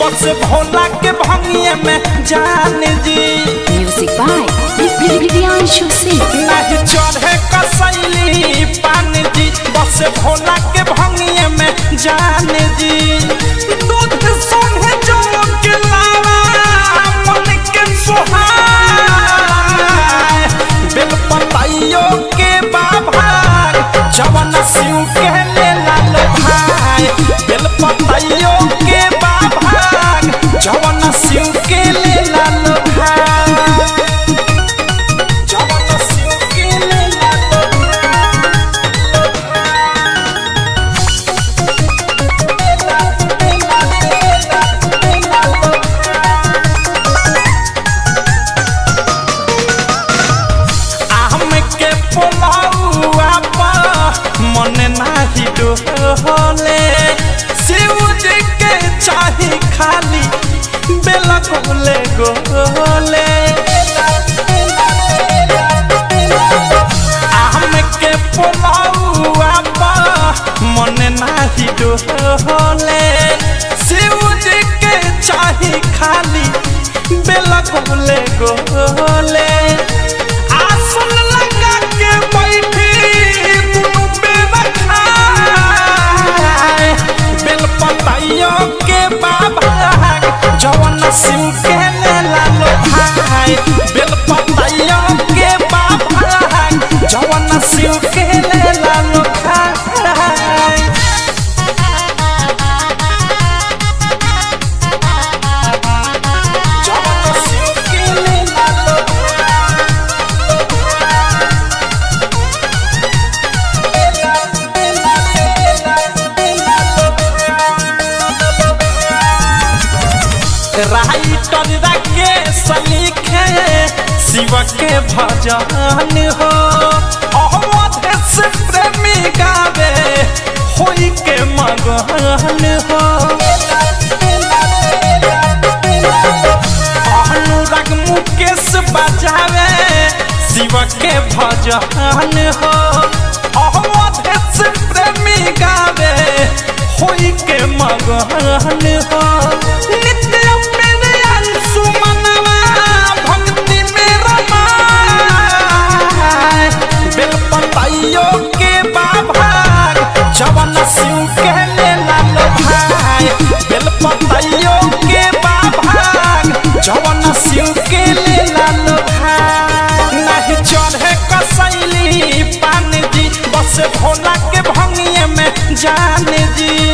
बस भोला के भंगिए में जान जी। Music by Priyanshu Singh. नहीं चढ़े कसैली पान जी बस भोला के भंगिए में जान जी। दूध संगे जम के लावा मन के सुहाए बेल पताइयों के बाबा जवन शिव के ले लाल भाई बेल पताइयों के बाबा जवन शिव के ले लाल भाई जवन शिव के ले लाल आम के पोलाउआ मन नाही डोले शिव जी के चाही खाली बेला गोले गोले। आम के पोलाउआ मन नाही डोले शिव जी के चाही खाली बेला गोले गोले। आसन लगा के बैठी दुनु बेला खाए बेल पताइयों के बाबा जवन शिव के ले लालो भाई बेल पताइयों के बाबा जवन शिव के ले लालो भाई जवन शिव के ले लालो राइटर राकेश लिखे शिव के भजन हो अवध से प्रेमी गावे होई के मगन हो। अनुराग मुकेश बजावे शिव के भजन हो अवध से प्रेमी गावे होई के मगन हो। जवन शिव के ले लाल भाई बेल पताइयों के बाबा जवन शिव के ले लाल भाई। नहीं चढ़े कसैली पान जी बस भोला के भंगिए में जान जी।